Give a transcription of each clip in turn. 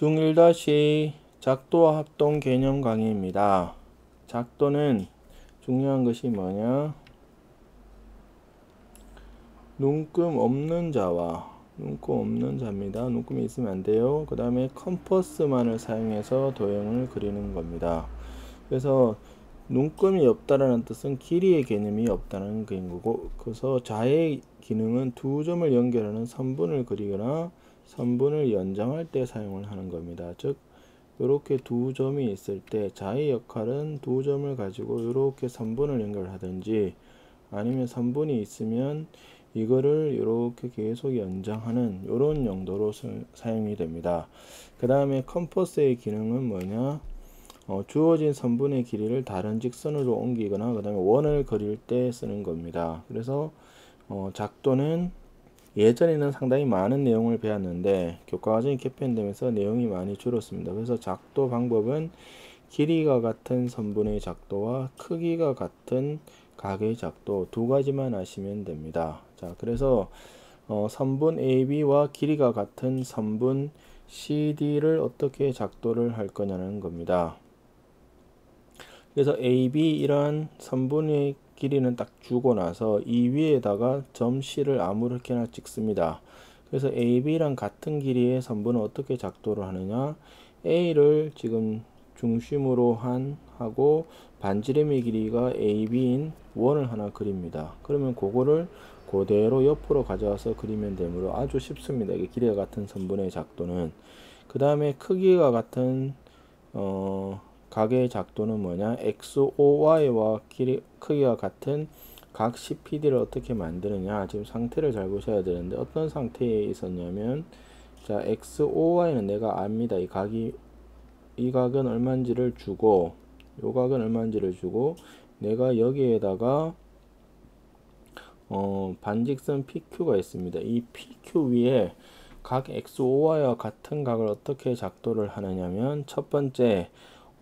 중1- 작도와 합동 개념 강의입니다. 작도는 중요한 것이 뭐냐? 눈금 없는 자와 눈금 없는 자입니다. 눈금이 있으면 안 돼요. 그 다음에 컴퍼스만을 사용해서 도형을 그리는 겁니다. 그래서 눈금이 없다라는 뜻은 길이의 개념이 없다는 거고, 그래서 자의 기능은 두 점을 연결하는 선분을 그리거나 선분을 연장할 때 사용을 하는 겁니다. 즉 이렇게 두 점이 있을 때 자의 역할은 두 점을 가지고 이렇게 선분을 연결하든지, 아니면 선분이 있으면 이거를 이렇게 계속 연장하는 이런 용도로 사용이 됩니다. 그 다음에 컴퍼스의 기능은 뭐냐? 주어진 선분의 길이를 다른 직선으로 옮기거나 그 다음에 원을 그릴 때 쓰는 겁니다. 그래서 작도는 예전에는 상당히 많은 내용을 배웠는데 교과과정이 개편되면서 내용이 많이 줄었습니다. 그래서 작도 방법은 길이가 같은 선분의 작도와 크기가 같은 각의 작도 두 가지만 아시면 됩니다. 자, 그래서 선분 AB와 길이가 같은 선분 CD를 어떻게 작도를 할 거냐는 겁니다. 그래서 AB 이런 선분의 길이는 딱 주고 나서 이 위에다가 점 C를 아무렇게나 찍습니다. 그래서 AB랑 같은 길이의 선분은 어떻게 작도를 하느냐? A를 지금 중심으로 하고 반지름의 길이가 AB인 원을 하나 그립니다. 그러면 그거를 그대로 옆으로 가져와서 그리면 되므로 아주 쉽습니다. 이게 길이가 같은 선분의 작도는. 그 다음에 크기가 같은 각의 작도는 뭐냐? XOY와 크기가 같은 각 CPD를 어떻게 만드느냐? 지금 상태를 잘 보셔야 되는데 어떤 상태에 있었냐면, 자, XOY는 내가 압니다. 이 각은 얼마인지를 주고, 요 각은 얼마인지를 주고, 내가 여기에다가 반직선 PQ가 있습니다. 이 PQ 위에 각 XOY와 같은 각을 어떻게 작도를 하느냐면, 첫 번째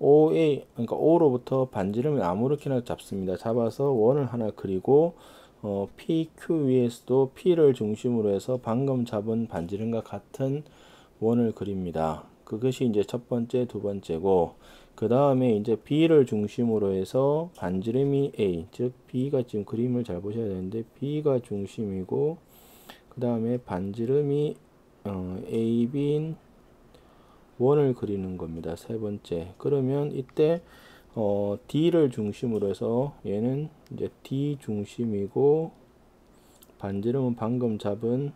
OA, 그러니까 O로부터 반지름을 아무렇게나 잡습니다. 잡아서 원을 하나 그리고 PQ 위에서도 P를 중심으로 해서 방금 잡은 반지름과 같은 원을 그립니다. 그것이 이제 첫 번째, 두 번째고, 그 다음에 이제 B를 중심으로 해서 반지름이 A, 즉 B가 지금 그림을 잘 보셔야 되는데 B가 중심이고, 그 다음에 반지름이 AB인 원을 그리는 겁니다. 세 번째. 그러면 이때 D를 중심으로 해서 얘는 이제 D 중심이고 반지름은 방금 잡은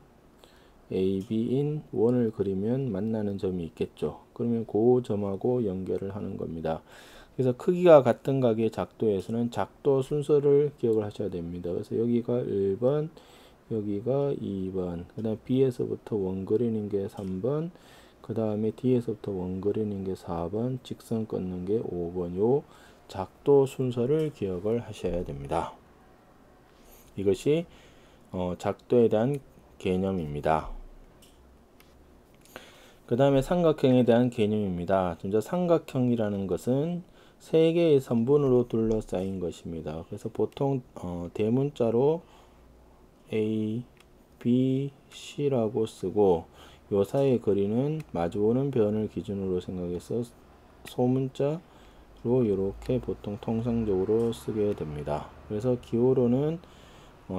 AB인 원을 그리면 만나는 점이 있겠죠. 그러면 그 점하고 연결을 하는 겁니다. 그래서 크기가 같은 각의 작도에서는 작도 순서를 기억을 하셔야 됩니다. 그래서 여기가 1번, 여기가 2번, 그 다음 B에서부터 원 그리는 게 3번, 그 다음에 D에서부터 원 그리는 게 4번, 직선 끊는 게 5번, 요 작도 순서를 기억을 하셔야 됩니다. 이것이 작도에 대한 개념입니다. 그 다음에 삼각형에 대한 개념입니다. 먼저 삼각형이라는 것은 세 개의 선분으로 둘러싸인 것입니다. 그래서 보통 대문자로 A, B, C라고 쓰고, 요 사이의 거리는 마주보는 변을 기준으로 생각해서 소문자로 이렇게 보통 통상적으로 쓰게 됩니다. 그래서 기호로는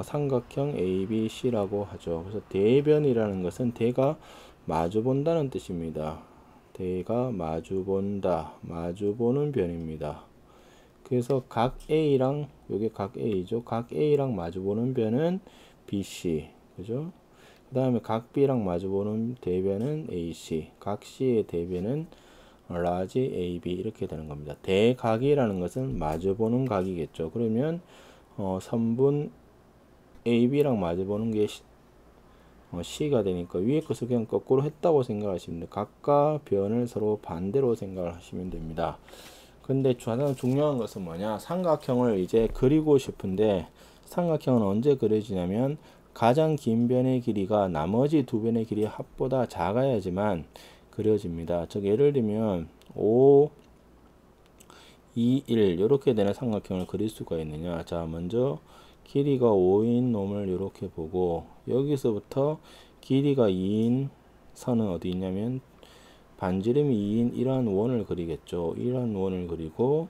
삼각형 ABC라고 하죠. 그래서 대변이라는 것은 대가 마주본다는 뜻입니다. 대가 마주본다, 마주보는 변입니다. 그래서 각 A랑, 요게 각 A죠. 각 A랑 마주보는 변은 BC, 그죠? 그 다음에 각 B랑 마주보는 대변은 AC, 각 C의 대변은 라지 AB 이렇게 되는 겁니다. 대각이라는 것은 마주보는 각이겠죠. 그러면 선분 AB랑 마주보는 게 C가 되니까 위에 것을 그냥 거꾸로 했다고 생각하시면 돼요. 각과 변을 서로 반대로 생각을 하시면 됩니다. 근데 가장 중요한 것은 뭐냐? 삼각형을 이제 그리고 싶은데 삼각형은 언제 그려지냐면 가장 긴 변의 길이가 나머지 두 변의 길이 합보다 작아야지만 그려집니다. 즉 예를 들면 5, 2, 1 이렇게 되는 삼각형을 그릴 수가 있느냐? 자, 먼저 길이가 5인 놈을 이렇게 보고 여기서부터 길이가 2인 선은 어디 있냐면 반지름이 2인 이러한 원을 그리겠죠. 이러한 원을 그리고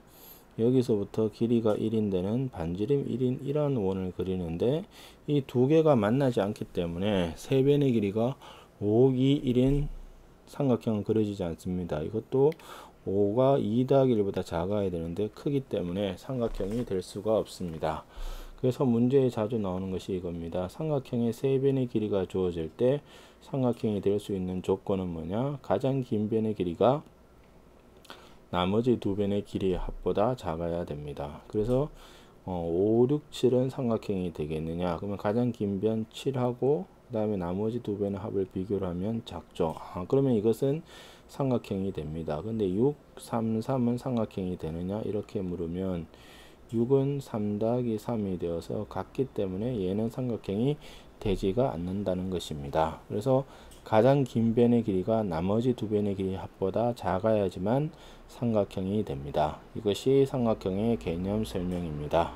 여기서부터 길이가 1인 데는 반지름 1인 이러한 원을 그리는데 이 두 개가 만나지 않기 때문에 세 변의 길이가 5, 2, 1인 삼각형은 그려지지 않습니다. 이것도 5가 2 더하기 1보다 작아야 되는데 크기 때문에 삼각형이 될 수가 없습니다. 그래서 문제에 자주 나오는 것이 이겁니다. 삼각형의 세 변의 길이가 주어질 때 삼각형이 될 수 있는 조건은 뭐냐? 가장 긴 변의 길이가 나머지 두 변의 길이의 합보다 작아야 됩니다. 그래서 5, 6, 7은 삼각형이 되겠느냐? 그러면 가장 긴 변 7하고 그 다음에 나머지 두 변의 합을 비교를 하면 작죠. 그러면 이것은 삼각형이 됩니다. 근데 6, 3, 3은 삼각형이 되느냐? 이렇게 물으면 6은 3 더하기 3이 되어서 같기 때문에 얘는 삼각형이 되지가 않는다는 것입니다. 그래서 가장 긴 변의 길이가 나머지 두 변의 길이 합보다 작아야지만 삼각형이 됩니다. 이것이 삼각형의 개념 설명입니다.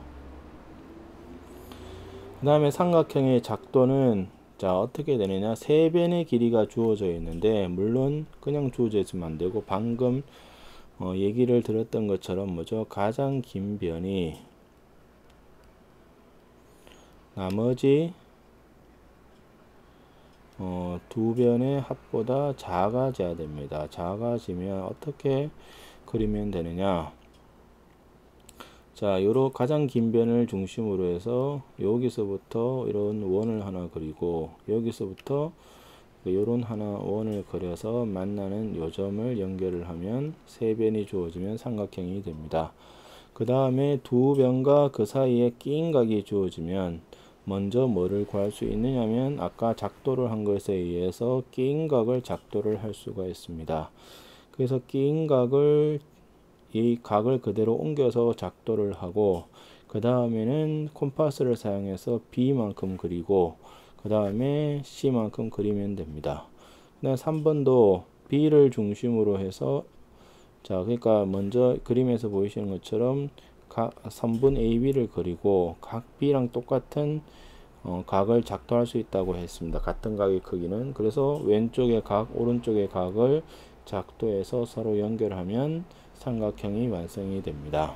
그 다음에 삼각형의 작도는 자 어떻게 되느냐, 세 변의 길이가 주어져 있는데 물론 그냥 주어져 있으면 안 되고 방금 얘기를 들었던 것처럼 뭐죠? 가장 긴 변이 나머지 두 변의 합보다 작아져야 됩니다. 작아지면 어떻게 그리면 되느냐? 자, 요로 가장 긴 변을 중심으로 해서 여기서부터 이런 원을 하나 그리고 여기서부터 요런 하나 원을 그려서 만나는 요점을 연결을 하면 세 변이 주어지면 삼각형이 됩니다. 그 다음에 두 변과 그 사이에 끼인 각이 주어지면 먼저 뭐를 구할 수 있느냐면 아까 작도를 한 것에 의해서 끼인 각을 작도를 할 수가 있습니다. 그래서 끼인 각을 이 각을 그대로 옮겨서 작도를 하고 그 다음에는 콤파스를 사용해서 B만큼 그리고 그 다음에 C만큼 그리면 됩니다. 그 다음 3번도 B를 중심으로 해서 자 그러니까 먼저 그림에서 보이시는 것처럼 각 선분 AB를 그리고 각 B랑 똑같은 각을 작도할 수 있다고 했습니다. 같은 각의 크기는. 그래서 왼쪽의 각, 오른쪽의 각을 작도해서 서로 연결하면 삼각형이 완성이 됩니다.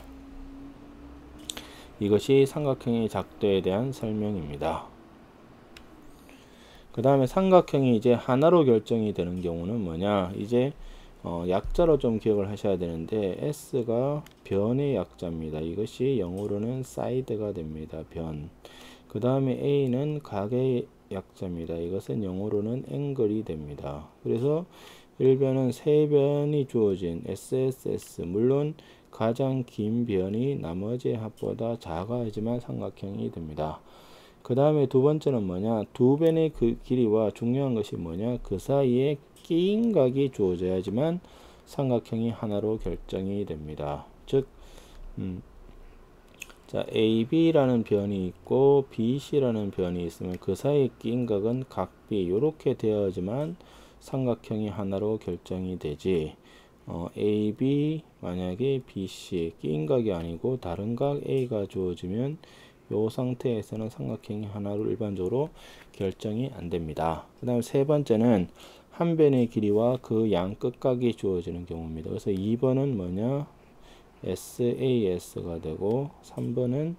이것이 삼각형의 작도에 대한 설명입니다. 그 다음에 삼각형이 이제 하나로 결정이 되는 경우는 뭐냐, 이제 약자로 좀 기억을 하셔야 되는데 S가 변의 약자입니다. 이것이 영어로는 사이드가 됩니다. 변. 그 다음에 A는 각의 약자입니다. 이것은 영어로는 앵글이 됩니다. 그래서 1변은 세 변이 주어진 SSS, 물론 가장 긴 변이 나머지 합보다 작아야지만 삼각형이 됩니다. 그 다음에 두 번째는 뭐냐, 두 변의 그 길이와 중요한 것이 뭐냐, 그 사이에 끼인 각이 주어져야지만 삼각형이 하나로 결정이 됩니다. 즉 자, AB라는 변이 있고 BC라는 변이 있으면 그 사이에 끼인 각은 각 B 이렇게 되어야지만 삼각형이 하나로 결정이 되지, AB 만약에 BC 끼인 각이 아니고 다른 각 A가 주어지면 이 상태에서는 삼각형이 하나로 일반적으로 결정이 안 됩니다. 그 다음 세 번째는 한 변의 길이와 그 양 끝각이 주어지는 경우입니다. 그래서 2번은 뭐냐, SAS가 되고 3번은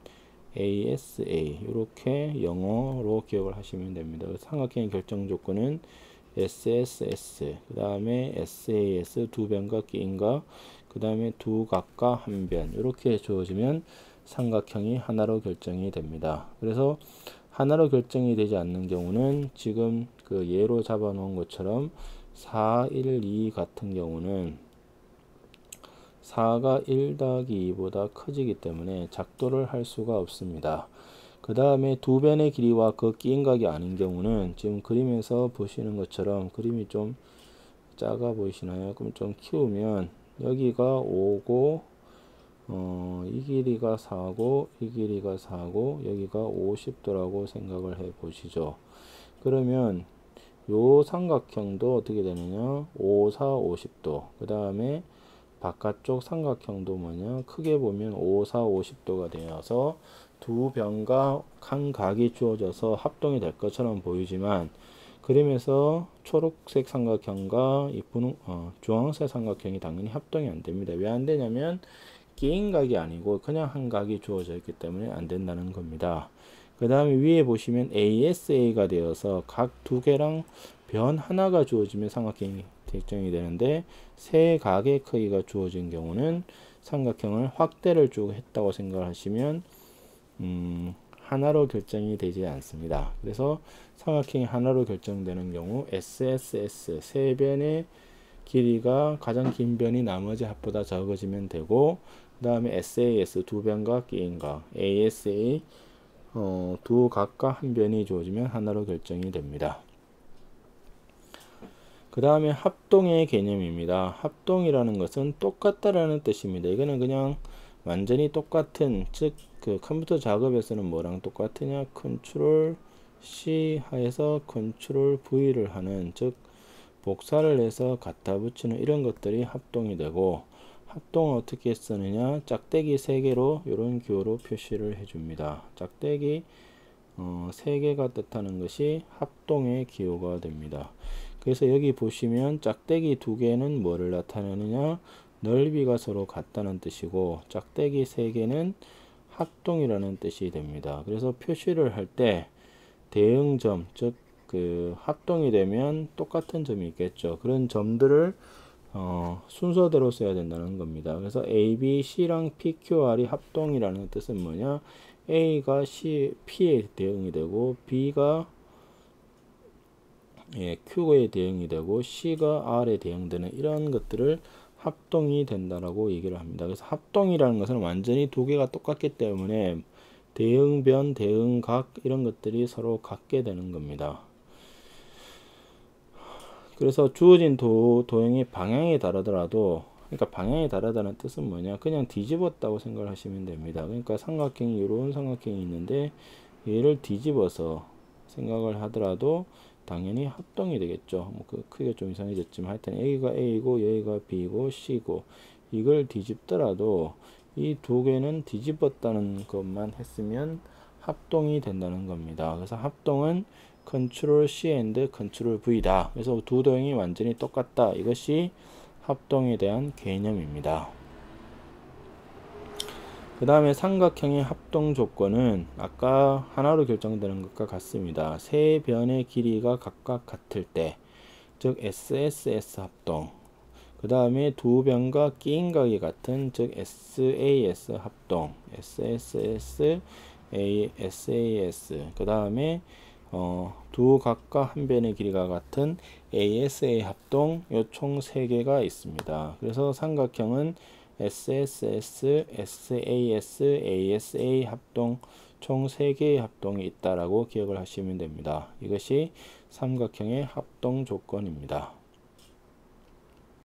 ASA, 이렇게 영어로 기억을 하시면 됩니다. 삼각형의 결정 조건은 SSS, 그 다음에 SAS 두 변과 끼인각, 그 다음에 두 각과 한 변, 이렇게 주어지면 삼각형이 하나로 결정이 됩니다. 그래서 하나로 결정이 되지 않는 경우는 지금 그 예로 잡아 놓은 것처럼 4, 1, 2 같은 경우는 4가 1 더하기 2보다 커지기 때문에 작도를 할 수가 없습니다. 그 다음에 두 변의 길이와 그 끼인 각이 아닌 경우는 지금 그림에서 보시는 것처럼 그림이 좀 작아 보이시나요? 그럼 좀 키우면 여기가 5고 이 길이가 4고 이 길이가 4고 여기가 50도라고 생각을 해 보시죠. 그러면 요 삼각형도 어떻게 되느냐, 5, 4, 50도. 그 다음에 바깥쪽 삼각형도 뭐냐, 크게 보면 5, 4, 50도가 되어서 두 변과 한 각이 주어져서 합동이 될 것처럼 보이지만 그림에서 초록색 삼각형과 이 주황색 삼각형이 당연히 합동이 안 됩니다. 왜 안 되냐면 끼인 각이 아니고 그냥 한 각이 주어져 있기 때문에 안 된다는 겁니다. 그 다음에 위에 보시면 ASA가 되어서 각 두 개랑 변 하나가 주어지면 삼각형이 결정이 되는데 세 각의 크기가 주어진 경우는 삼각형을 확대를 쭉 했다고 생각하시면 하나로 결정이 되지 않습니다. 그래서 삼각형이 하나로 결정되는 경우 SSS 세 변의 길이가 가장 긴 변이 나머지 합보다 적어지면 되고, 그 다음에 SAS 두 변과 끼인 각, ASA 두 각과 한 변이 주어지면 하나로 결정이 됩니다. 그 다음에 합동의 개념입니다. 합동이라는 것은 똑같다라는 뜻입니다. 이거는 그냥 완전히 똑같은, 즉 그 컴퓨터 작업에서는 뭐랑 똑같으냐, 컨트롤 C 하에서 컨트롤 V를 하는, 즉 복사를 해서 갖다 붙이는 이런 것들이 합동이 되고, 합동을 어떻게 쓰느냐, 짝대기 3개로 이런 기호로 표시를 해줍니다. 짝대기 3개가 뜻하는 것이 합동의 기호가 됩니다. 그래서 여기 보시면 짝대기 2개는 뭐를 나타내느냐, 넓이가 서로 같다는 뜻이고, 짝대기 3개는 합동이라는 뜻이 됩니다. 그래서 표시를 할 때 대응점, 즉 그 합동이 되면 똑같은 점이 있겠죠. 그런 점들을 순서대로 써야 된다는 겁니다. 그래서 A, B, C랑 P, Q, R이 합동이라는 뜻은 뭐냐, A가 P에 대응이 되고, B가 Q에 대응이 되고, C가 R에 대응되는 이런 것들을 합동이 된다라고 얘기를 합니다. 그래서 합동이라는 것은 완전히 두 개가 똑같기 때문에 대응변, 대응각 이런 것들이 서로 같게 되는 겁니다. 그래서 주어진 도형의 방향이 다르더라도, 그러니까 방향이 다르다는 뜻은 뭐냐, 그냥 뒤집었다고 생각을 하시면 됩니다. 그러니까 삼각형이 이런 삼각형이 있는데 얘를 뒤집어서 생각을 하더라도 당연히 합동이 되겠죠. 뭐 그 크게 좀 이상해졌지만 하여튼 여기가 A고 여기가 B고 C고, 이걸 뒤집더라도 이 두 개는 뒤집었다는 것만 했으면 합동이 된다는 겁니다. 그래서 합동은 컨트롤 C and 컨트롤 V다. 그래서 두 도형이 완전히 똑같다. 이것이 합동에 대한 개념입니다. 그 다음에 삼각형의 합동 조건은 아까 하나로 결정되는 것과 같습니다. 세 변의 길이가 각각 같을 때, 즉 SSS 합동. 그 다음에 두 변과 끼인 각이 같은, 즉 SAS 합동. SSS, SAS. 그 다음에 두 각과 한 변의 길이가 같은 ASA 합동, 요 총 3개가 있습니다. 그래서 삼각형은 SSS, SAS, ASA 합동 총 3개의 합동이 있다라고 기억을 하시면 됩니다. 이것이 삼각형의 합동 조건입니다.